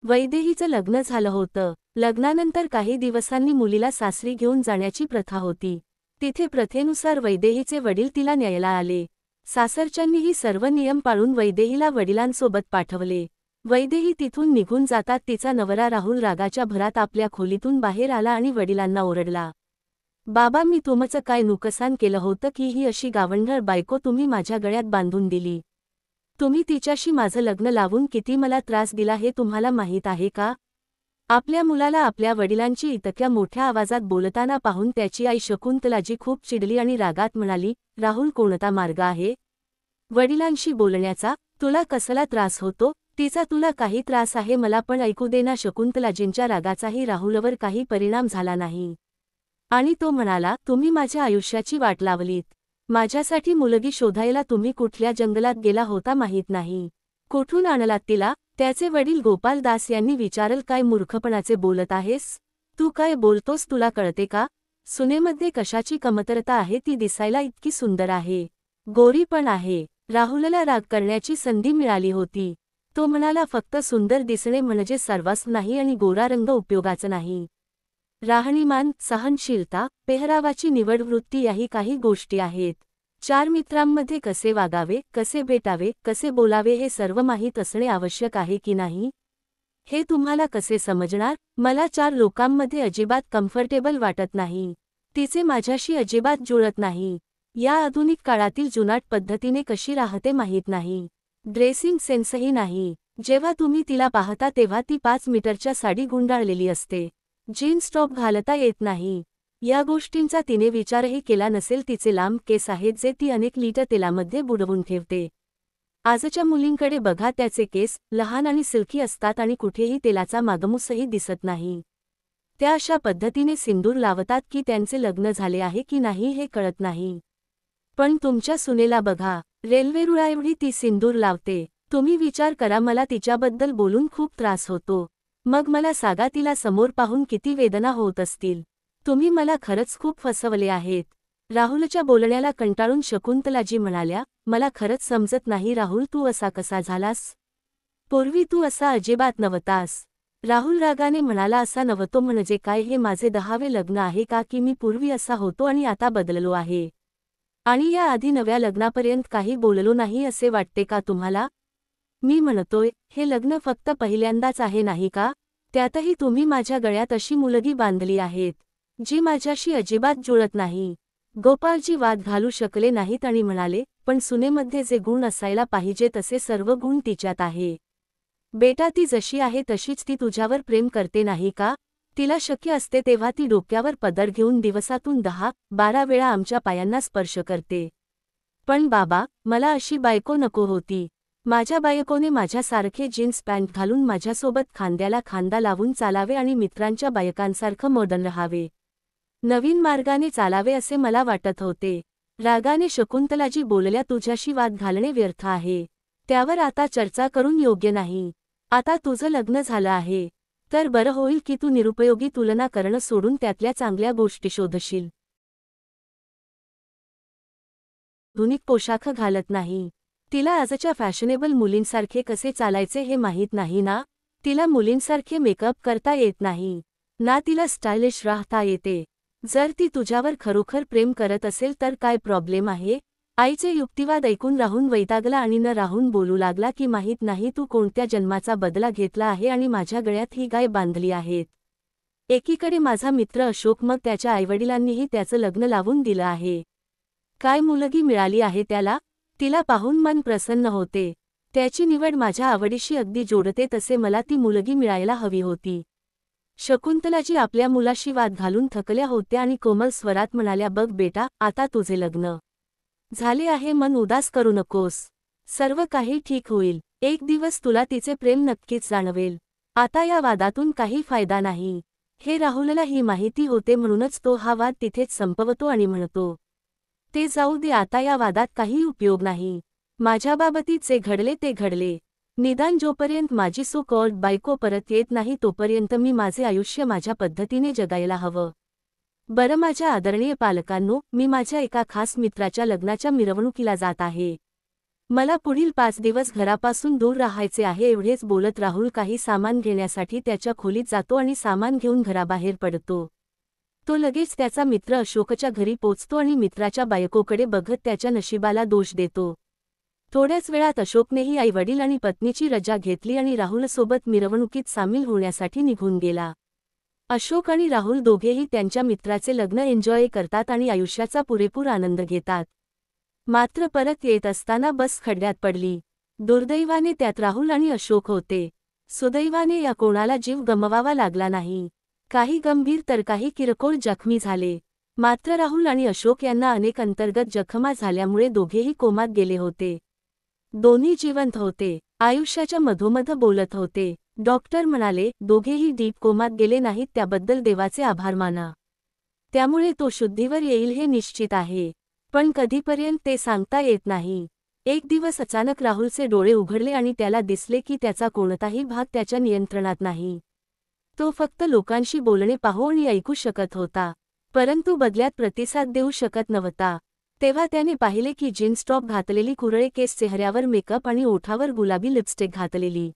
वैदेहीचं लग्न झालं होतं. लग्नानंतर काही दिवसांनी मुलीला सासरी घेऊन जाण्याची प्रथा होती. तिथे प्रथेनुसार वैदेहीचे वडील तिला न्यायला आले. सासरच्यांनीही सर्व नियम पाळून वैदेहीला वडिलांसोबत पाठवले. वैदेही तिथून निघून जातात तिचा नवरा राहुल रागाच्या भरात आपल्या खोलीतून बाहेर आला आणि वडिलांना ओरडला, बाबा मी तुमचं काय नुकसान केलं होतं की ही अशी गावंढळ बायको तुम्ही माझ्या गळ्यात बांधून दिली? तुम्ही तिच्याशी माझं लग्न लावून किती मला त्रास दिला हे तुम्हाला माहीत आहे का? आपल्या मुलाला आपल्या वडिलांची इतक्या मोठ्या आवाजात बोलताना पाहून त्याची आई शकुंतलाजी खूप चिडली आणि रागात म्हणाली, राहुल कोणता मार्ग आहे वडिलांशी बोलण्याचा? तुला कसला त्रास होतो? तिचा तुला काही त्रास आहे मला पण ऐकू दे ना. शकुंतलाजींच्या रागाचाही राहुलवर काही परिणाम झाला नाही आणि तो म्हणाला, तुम्ही माझ्या आयुष्याची वाट लावलीत. माझ्यासाठी मुलगी शोधायला तुम्ही कुठल्या जंगलात गेला होता माहीत नाही. कुठून आणलात तिला? त्याचे वडील गोपाल दास यांनी विचारल, काय मूर्खपणाचे बोलत आहेस? तू काय बोलतोस तुला कळते का? सुनेमध्ये कशाची कमतरता आहे? ती दिसायला इतकी सुंदर आहे, गोरी पण आहे. राहुलला राग करण्याची संधी मिळाली होती. तो म्हणाला, फक्त सुंदर दिसणे म्हणजे सर्वस्व नाही आणि गोरा रंग उपयोगाचा नाही. राहणीमान, सहनशीलता, पेहरावाची निवड, वृत्ती याही काही गोष्टी आहेत. चार मित्रांमध्ये कसे वागावे, कसे भेटावे, कसे बोलावे हे सर्व माहीत असणे आवश्यक आहे की नाही? हे तुम्हाला कसे समजणार? मला चार लोकांमध्ये अजिबात कम्फर्टेबल वाटत नाही. तिचे माझ्याशी अजिबात जुळत नाही. या आधुनिक काळातील जुनाट पद्धतीने कशी राहते माहीत नाही. ड्रेसिंग सेन्सही नाही. जेव्हा तुम्ही तिला पाहता तेव्हा ती 5 मीटरच्या साडी गुंडाळलेली असते. जीन्स टॉप घालता येत नाही. या गोष्टींचा तिने विचारही केला नसेल. तिचे लांब केस आहेत जे ती अनेक लिटर तेलामध्ये बुडवून ठेवते. आजच्या मुलींकडे बघा, त्याचे केस लहान आणि सिल्की असतात आणि कुठेही तेलाचा मागमूसही दिसत नाही. त्या अशा पद्धतीने सिंदूर लावतात की त्यांचे लग्न झाले आहे की नाही हे कळत नाही. पण तुमच्या सुनेला बघा, रेल्वे रुळाएवढी ती सिंदूर लावते. तुम्ही विचार करा, मला तिच्याबद्दल बोलून खूप त्रास होतो. मग मला सांगा, तिला समोर पाहून किती वेदना होत असतील. तुम्ही मला खरंच खूप फसवले आहेत. राहुलच्या बोलण्याला कंटाळून शकुंतलाजी म्हणाल्या, मला खरंच समजत नाही राहुल, तू असा कसा झालास? पूर्वी तू असा अजिबात नव्हतास. राहुल रागाने म्हणाला, असा नव्हतो म्हणजे काय? हे माझे 10वे लग्न आहे का की मी पूर्वी असा होतो आणि आता बदललो आहे? आणि या आधी नव्या लग्नापर्यंत काही बोललो नाही असे वाटते का तुम्हाला? मी म्हणतोय, हे लग्न फक्त पहिल्यांदाच आहे नाही का? त्यातही तुम्ही माझ्या गळ्यात अशी मुलगी बांधली आहेत जी माझ्याशी अजिबात जुळत नाही. गोपालजी वाद घालू शकले नाहीत आणि म्हणाले, पण सुनेमध्ये जे गुण असायला पाहिजे तसे सर्व गुण तिच्यात आहे. बेटा, ती जशी आहे तशीच ती तुझ्यावर प्रेम करते नाही का? तिला शक्य असते तेव्हा ती डोक्यावर पदर घेऊन दिवसातून 10-12 वेळा आमच्या पायांना स्पर्श करते. पण बाबा, मला अशी बायको नको होती. माझ्या बायकोने माझ्यासारखे जीन्स पॅन्ट घालून माझ्यासोबत खांद्याला खांदा लावून चालावे आणि मित्रांच्या बायकांसारखं मॉडर्न राहावे. नवीन मार्गाने चालावे असे मला वाटत होते. रागाने शकुंतलाजी बोलल्या, तुझ्याशी वाद घालणे व्यर्थ आहे. त्यावर आता चर्चा करून योग्य नाही. आता तुझं लग्न झालं आहे तर बरं होईल की तू निरुपयोगी तुलना करणं सोडून त्यातल्या चांगल्या गोष्टी शोधशील. आधुनिक पोशाख घालत नाही. तिला आजच्या फॅशनेबल मुलींसारखे कसे चालायचे हे माहीत नाही ना? तिला मुलींसारखे मेकअप करता येत नाही ना? तिला स्टायलिश राहता येते. जर ती तुझ्यावर खरोखर प्रेम करत असेल तर काय प्रॉब्लेम आहे? आईचे युक्तिवाद ऐकून राहून वैतागला आणि न राहून बोलू लागला की माहीत नाही तू कोणत्या जन्माचा बदला घेतला आहे आणि माझ्या गळ्यात ही गाय बांधली आहेत. एकीकडे माझा मित्र अशोक, मग त्याच्या आईवडिलांनीही त्याचं लग्न लावून दिलं आहे. काय मुलगी मिळाली आहे त्याला? तिला पाहून मन प्रसन्न होते. त्याची निवड माझ्या आवडीशी अगदी जोडते तसे मला ती मुलगी मिळायला हवी होती. शकुंतलाजी आपल्या मुलाशी वाद घालून थकल्या होत्या आणि कोमल स्वरात म्हणाल्या, बघ बेटा, आता तुझे लग्न झाले आहे, मन उदास करू नकोस. सर्व काही ठीक होईल. एक दिवस तुला तिचे प्रेम नक्कीच जाणवेल. आता या वादातून काही फायदा नाही. हे राहुलला ही माहिती होते म्हणूनच तो हा वाद तिथेच संपवतो आणि म्हणतो, ते जाऊ दे, आता या वादात काही उपयोग नाही. माझ्याबाबतीत जे घडले ते घडले. निदान जोपर्यंत माझी सो कॉल्ड बायको परत येत नाही तोपर्यंत मी माझे आयुष्य माझ्या पद्धतीने जगायला हवं. बरं माझ्या आदरणीय पालकांनो, मी माझ्या एका खास मित्राच्या लग्नाच्या मिरवणुकीला जात आहे. मला पुढील 5 दिवस घरापासून दूर राहायचे आहे. एवढेच बोलत राहुल काही सामान घेण्यासाठी त्याच्या खोलीत जातो आणि सामान घेऊन घराबाहेर पडतो. तो लगेच त्याचा मित्र अशोकच्या घरी पोचतो आणि मित्राच्या बायकोकडे बघत त्याच्या नशिबाला दोष देतो. थोड्याच वेळात अशोकनेही आईवडील आणि पत्नीची रजा घेतली आणि राहुलसोबत मिरवणुकीत सामील होण्यासाठी निघून गेला. अशोक आणि राहुल दोघेही त्यांच्या मित्राचे लग्न एन्जॉय करतात आणि आयुष्याचा पुरेपूर आनंद घेतात. मात्र परत येत असताना बस खड्ड्यात पडली. दुर्दैवाने त्यात राहुल आणि अशोक होते. सुदैवाने या कोणाला जीव गमवावा लागला नाही. काही गंभीर तर काही किरकोळ जखमी झाले. मात्र राहुल आणि अशोक यांना अनेक अंतर्गत जखमा झाल्यामुळे दोघेही कोमात गेले होते. दोन्ही जिवंत होते. आयुष्याच्या मधोमध बोलत होते. डॉक्टर म्हणाले, दोघेही डीप कोमात गेले नाहीत, त्याबद्दल देवाचे आभार माना. त्यामुळे तो शुद्धीवर येईल हे निश्चित आहे. पण कधीपर्यंत ते सांगता येत नाही. एक दिवस अचानक राहुलचे डोळे उघडले आणि त्याला दिसले की त्याचा कोणताही भाग त्याच्या नियंत्रणात नाही. तो फक्त लोकांशी बोलणे पाहू आणि ऐकू शकत होता, परंतु बदल्यात प्रतिसाद देऊ शकत नव्हता. तेव्हा त्याने पाहिले की जीन्स टॉप घातलेली, कुरळे केस, चेहऱ्यावर मेकअप आणि ओठावर गुलाबी लिपस्टिक घातलेली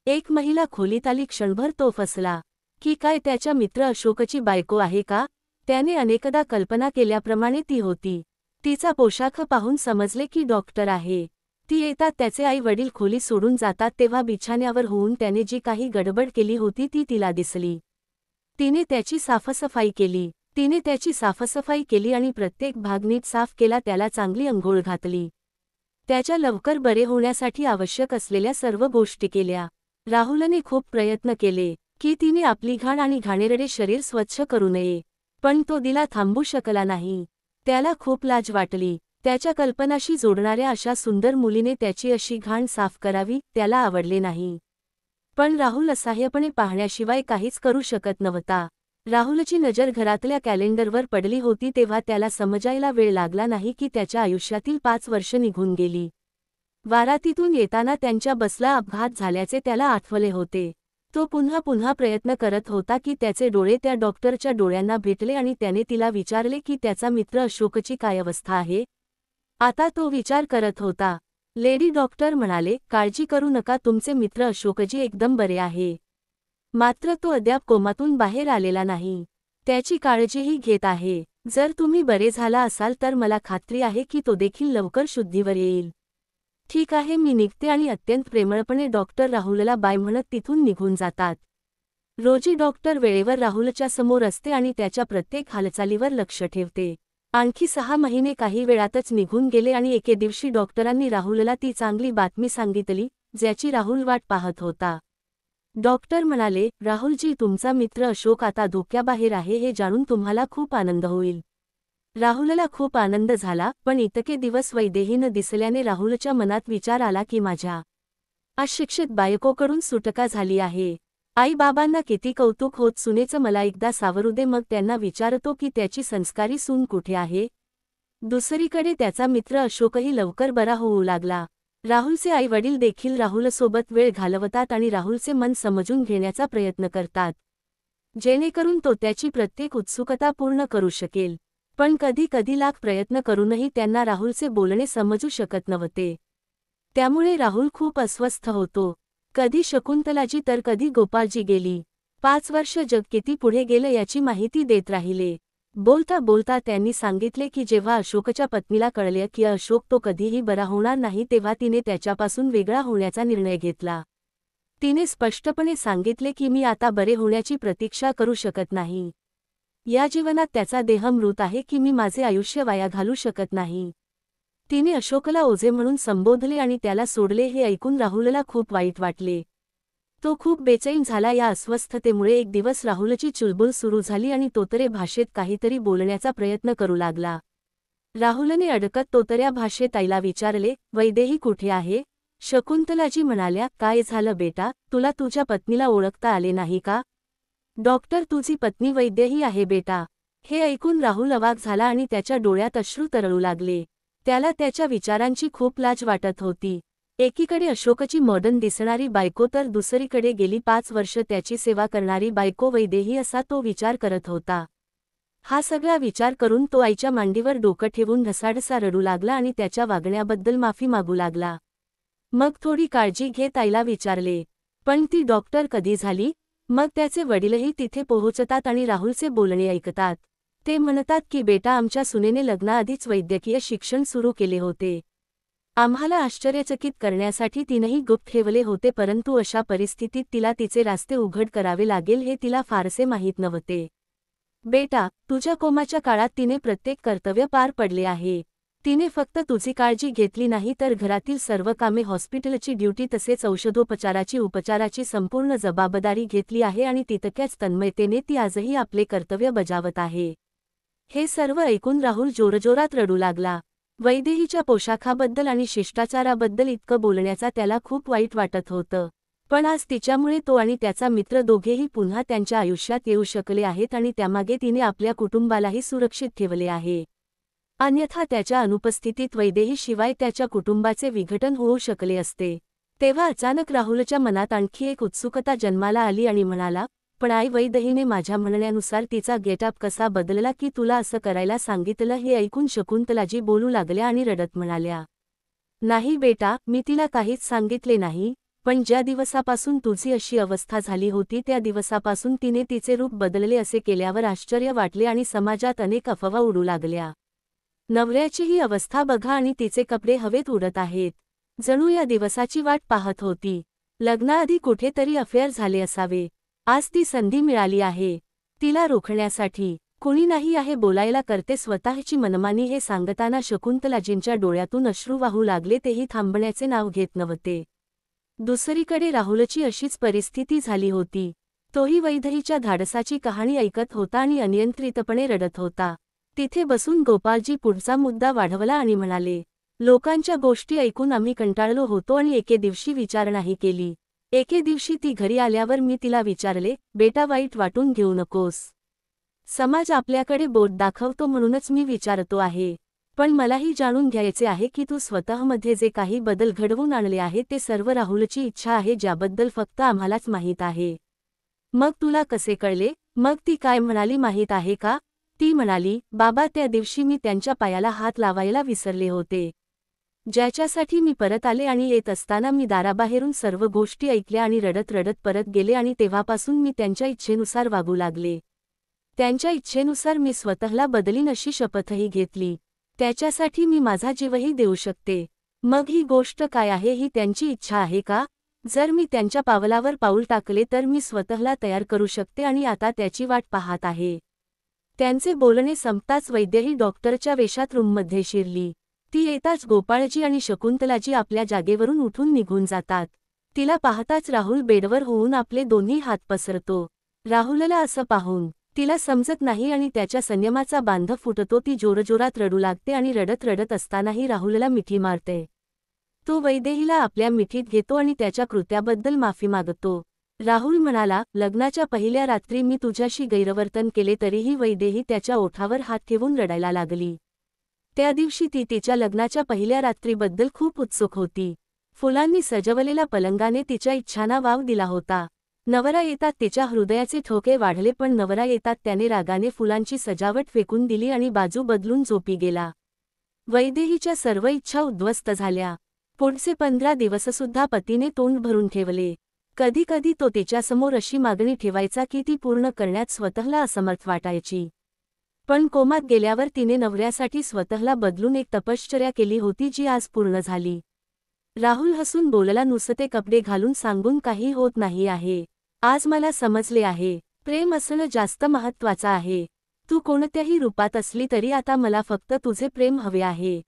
एक महिला खोलीत आली. क्षणभर तो फसला की काय त्याच्या मित्र अशोकची बायको आहे का? त्याने अनेकदा कल्पना केल्याप्रमाणे ती होती. तिचा पोशाख पाहून समजले की डॉक्टर आहे. ती येतात त्याचे आई वडील खोली सोडून जातात तेव्हा बिछाण्यावर होऊन त्याने जी काही गडबड केली होती ती तिला दिसली. तिने त्याची साफसफाई केली आणि प्रत्येक भाग नीट साफ केला. त्याला चांगली अंघोळ घातली. त्याच्या लवकर बरे होण्यासाठी आवश्यक असलेल्या सर्व गोष्टी केल्या. राहुलने खूप प्रयत्न केले की तिने आपली घाण आणि घाणेरडे शरीर स्वच्छ करू नये, पण तो दिला थांबू शकला नाही. त्याला खूप लाज वाटली. त्याच्या कल्पनाशी जोडणाऱ्या अशा सुंदर मुलीने त्याची अशी घाण साफ करावी, त्याला आवडले नाही. पण राहुल असहाय्यपणे पाहण्याशिवाय काहीच करू शकत नव्हता. राहुलची नजर घरातल्या कॅलेंडरवर पडली होती तेव्हा त्याला समजायला वेळ लागला नाही की त्याच्या आयुष्यातील 5 वर्ष निघून गेली. वारातीतून येताना त्यांच्या बसला अपघात झाल्याचे त्याला आठवले होते. तो पुन्हा पुन्हा प्रयत्न करत होता की त्याचे डोळे त्या डॉक्टरच्या डोळ्यांना भेटले आणि त्याने तिला विचारले की त्याचा मित्र अशोकची काय अवस्था आहे. आता तो विचार करत होता. लेडी डॉक्टर म्हणाले, काळजी करू नका, तुमचे मित्र अशोकजी एकदम बरे आहे. मात्र तो अद्याप कोमातून बाहेर आलेला नाही. त्याची काळजीही घेत आहे. जर तुम्ही बरे झाला असाल तर मला खात्री आहे की तो देखील लवकर शुद्धीवर येईल. ठीक आहे, मी निघते. आणि अत्यंत प्रेमळपणे डॉक्टर राहुलला बाय म्हणत तिथून निघून जातात. रोजी डॉक्टर वेळेवर राहुलच्या समोर असते आणि त्याच्या प्रत्येक हालचालीवर लक्ष ठेवते. आणखी 6 महिने काही वेळातच निघून गेले आणि एके दिवशी डॉक्टरांनी राहुलला ती चांगली बातमी सांगितली ज्याची राहुल वाट पाहत होता. डॉक्टर म्हणाले, राहुलजी, तुमचा मित्र अशोक आता धोक्याबाहेर आहे हे जाणून तुम्हाला खूप आनंद होईल. राहुलला खूप आनंद झाला, पण इतके दिवस वैदेही न दिसल्याने राहुलच्या मनात विचार आला की माझ्या अशिक्षित बायकोकडून सुटका झाली आहे. आई बाबांना किती कौतुक होत, सुनेचं मला एकदा सावरू दे. मग त्यांना विचारतो की त्याची संस्कारी सून कुठे आहे. दुसरीकडे त्याचा मित्र अशोकही लवकर बरा होऊ लागला. राहुलचे आई वडील देखील राहुलसोबत वेळ घालवतात आणि राहुलचे मन समजून घेण्याचा प्रयत्न करतात, जेणेकरून तो त्याची प्रत्येक उत्सुकता पूर्ण करू शकेल. पण कधी कधी लाख प्रयत्न करूनही त्यांना राहुलचे बोलणे समजू शकत नव्हते. त्यामुळे राहुल खूप अस्वस्थ होतो. कधी शकुंतलाजी तर कधी गोपाळजी गेली. 5 वर्ष जग किती पुढे गेलं याची माहिती देत राहिले. बोलता बोलता त्यांनी सांगितले की जेव्हा अशोकच्या पत्नीला कळले की अशोक तो कधीही बरा होणार नाही तेव्हा तिने त्याच्यापासून वेगळा होण्याचा निर्णय घेतला. तिने स्पष्टपणे सांगितले की मी आता बरे होण्याची प्रतीक्षा करू शकत नाही. या जीवनात त्याचा देह मृत आहे की मी माझे आयुष्य वाया घालू शकत नाही. तिने अशोकला ओझे म्हणून संबोधले आणि त्याला सोडले. हे ऐकून राहुलला खूप वाईट वाटले. तो खूप बेचैन झाला. या अस्वस्थतेमुळे एक दिवस राहुलची चुलबुल सुरू झाली आणि तोतरे भाषेत काहीतरी बोलण्याचा प्रयत्न करू लागला. राहुलने अडकत तोतऱ्या भाषेत आईला विचारले, वैदेही कुठे आहे. शकुंतलाजी म्हणाल्या, काय झालं बेटा, तुला तुझ्या पत्नीला ओळखता आले नाही का. डॉक्टर, तुझी पत्नी वैदेही आहे बेटा. हे ऐकून राहुल अवाक झाला आणि त्याच्या डोळ्यात अश्रू तरळू लागले. त्याला त्याच्या विचारांची खूप लाज वाटत होती. एकीकडे अशोकची मॉडर्न दिसणारी बायको तर दुसरीकडे गेली 5 वर्ष त्याची सेवा करणारी बायको वैदेही, असा तो विचार करत होता. हा सगळा विचार करून तो आईच्या मांडीवर डोकं ठेवून ढसाढसा रडू लागला आणि त्याच्या वागण्याबद्दल माफी मागू लागला. मग थोडी काळजी घेत आईला विचारले, पण ती डॉक्टर कधी झाली? मग त्याचे वडीलही तिथे पोहोचतात आणि राहुलचे बोलणे ऐकतात. ते म्हणतात की बेटा, आमच्या सुनेने लग्नाआधीच वैद्यकीय शिक्षण सुरू केले होते. आम्हाला आश्चर्यचकित करण्यासाठी तिनेही गुप्त ठेवले होते, परंतु अशा परिस्थितीत तिला तिचे रास्ते उघड करावे लागेल हे तिला फारसे माहीत नव्हते. बेटा, तुझ्या कोमाच्या काळात तिने प्रत्येक कर्तव्य पार पडले आहे. तिने फक्त तुझी काळजी घेतली नाही तर घरातील सर्व कामे, हॉस्पिटलची ड्युटी तसेच उपचाराची संपूर्ण जबाबदारी घेतली आहे आणि तितक्याच तन्मयतेने ती आजही आपले कर्तव्य बजावत आहे. हे सर्व ऐकून राहुल जोरजोरात रडू लागला. वैदेहीच्या पोशाखाबद्दल आणि शिष्टाचाराबद्दल इतकं बोलण्याचा त्याला खूप वाईट वाटत होतं. पण आज तिच्यामुळे तो आणि त्याचा मित्र दोघेही पुन्हा त्यांच्या आयुष्यात येऊ शकले आहेत आणि त्यामागे तिने आपल्या कुटुंबालाही सुरक्षित ठेवले आहे. अन्यथा त्याच्या अनुपस्थितीत वैदेहीशिवाय त्याच्या कुटुंबाचे विघटन होऊ शकले असते. तेव्हा अचानक राहुलच्या मनात आणखी एक उत्सुकता जन्माला आली आणि म्हणाला, पण आई, वैदेहीने माझ्या म्हणण्यानुसार तिचा गेटअप कसा बदलला की तुला असं करायला सांगितलं? हे ऐकून शकुंतलाजी बोलू लागल्या आणि रडत म्हणाल्या, नाही बेटा, मी तिला काहीच सांगितले नाही, पण ज्या दिवसापासून तुझी अशी अवस्था झाली होती त्या दिवसापासून तिने तिचे रूप बदलले असे केल्यावर आश्चर्य वाटले आणि समाजात अनेक अफवा उडू लागल्या. नवऱ्याची ही अवस्था बघा आणि तिचे कपडे हवेत उडत आहेत. जणू या दिवसाची वाट पाहत होती. लग्नाआधी कुठेतरी अफेअर झाले असावे. आज ती संधी मिळाली आहे. तिला रोखण्यासाठी कुणी नाही आहे बोलायला करते स्वतःची मनमानी. हे सांगताना शकुंतलाजींच्या डोळ्यातून अश्रू वाहू लागले. तेही थांबण्याचे नाव घेत नव्हते. दुसरीकडे राहुलची अशीच परिस्थिती झाली होती. तोही वैदेहीच्या धाडसाची कहाणी ऐकत होता आणि अनियंत्रितपणे रडत होता. तिथे बसून गोपाळजी पुढचा मुद्दा वाढवला आणि म्हणाले, लोकांच्या गोष्टी ऐकून आम्ही कंटाळलो होतो आणि एके दिवशी विचार नाही केली. एके दिवशी ती घरी आल्यावर मी तिला विचारले, बेटा, वाईट वाटून घेऊ नकोस. समाज आपल्याकडे बोट दाखवतो म्हणूनच मी विचारतो आहे. पण मलाही जाणून घ्यायचे आहे की तू स्वतःमध्ये जे काही बदल घडवून आणले आहे ते सर्व राहुलची इच्छा आहे, ज्याबद्दल फक्त आम्हालाच माहीत आहे. मग तुला कसे कळले? मग ती काय म्हणाली माहीत आहे का? ती म्हणाली, बाबा, त्या दिवशी मी त्यांच्या पायाला हात लावायला विसरले होते. ज्याच्यासाठी मी परत आले आणि येत असताना मी दाराबाहेरून सर्व गोष्टी ऐकल्या आणि रडत रडत परत गेले आणि तेव्हापासून मी त्यांच्या इच्छेनुसार वागू लागले. त्यांच्या इच्छेनुसार मी स्वतःला बदलीन अशी शपथही घेतली. त्याच्यासाठी मी माझा जीवही देऊ शकते. मग ही गोष्ट काय आहे? ही त्यांची इच्छा आहे का? जर मी त्यांच्या पावलावर पाऊल टाकले तर मी स्वतःला तयार करू शकते आणि आता त्याची वाट पाहत आहे. त्यांचे बोलणे संपताच वैदेही डॉक्टरच्या वेशात रूममध्ये शिरली. ती येताच गोपाळजी आणि शकुंतलाजी आपल्या जागेवरून उठून निघून जातात. तिला पाहताच राहुल बेडवर होऊन आपले दोन्ही हात पसरतो. राहुलला असं पाहून तिला समजत नाही आणि त्याच्या संयमाचा बांध फुटतो. ती जोरजोरात रडू लागते आणि रडत रडत असतानाही राहुलला मिठी मारते. तो वैदेहीला आपल्या मिठीत घेतो आणि त्याच्या कृत्याबद्दल माफी मागतो. राहुल म्हणाला, लग्नाच्या पहिल्या रात्री मी तुझ्याशी गैरवर्तन केले तरीही वैदेही त्याच्या ओठावर हात ठेवून रडायला लागली. त्या दिवशी ती तिच्या लग्नाच्या पहिल्या रात्रीबद्दल खूप उत्सुक होती. फुलांनी सजवलेल्या पलंगाने तिच्या इच्छांना वाव दिला होता. नवरा येतात तिच्या हृदयाचे ठोके वाढले, पण नवरा येतात त्याने रागाने फुलांची सजावट फेकून दिली आणि बाजू बदलून झोपी गेला. वैदेहीच्या सर्व इच्छा उद्ध्वस्त झाल्या. पुढचे 15 दिवससुद्धा पतीने तोंड भरून ठेवले. कधी कधी तो तिच्यासमोर अशी मागणी ठेवायचा की ती पूर्ण करण्यात स्वतःला असमर्थ वाटायची. पण कोमात गेल्यावर तिने नवऱ्यासाठी स्वतःला बदलून एक तपश्चर्या केली होती जी आज पूर्ण झाली. राहुल हसून बोलला, नुसते कपडे घालून सांगून काही होत नाही आहे. आज मला समजले आहे, प्रेम असणं जास्त महत्त्वाचं आहे. तू कोणत्याही रूपात असली तरी आता मला फक्त तुझे प्रेम हवे आहे.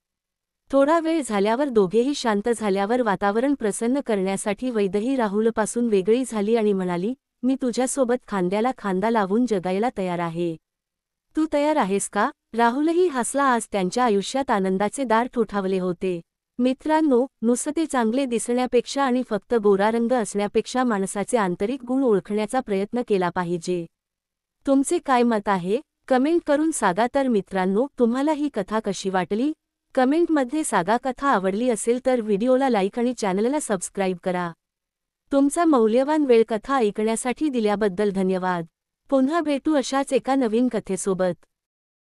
थोडा वेळ झाल्यावर दोघेही शांत झाल्यावर वातावरण प्रसन्न करण्यासाठी वैदेही राहुलपासून वेगळी झाली आणि म्हणाली, मी तुझ्यासोबत खांद्याला खांदा लावून जगायला तयार आहे. तू तयार आहेस का? राहुलही हसला. आज त्यांच्या आयुष्यात आनंदाचे दार ठोठावले होते. मित्रांनो, नुसते चांगले दिसण्यापेक्षा आणि फक्त गोरा रंग असण्यापेक्षा माणसाचे आंतरिक गुण ओळखण्याचा प्रयत्न केला पाहिजे. तुमचे काय मत आहे? कमेंट करून सांगा. तर मित्रांनो, तुम्हाला ही कथा कशी वाटली? कमेंटमध्ये सांगा. कथा आवडली असेल तर व्हिडिओला लाईक आणि चॅनलला सबस्क्राईब करा. तुमचा मौल्यवान वेळ कथा ऐकण्यासाठी दिल्याबद्दल धन्यवाद. पुन्हा भेटू अशाच एका नवीन कथेसोबत.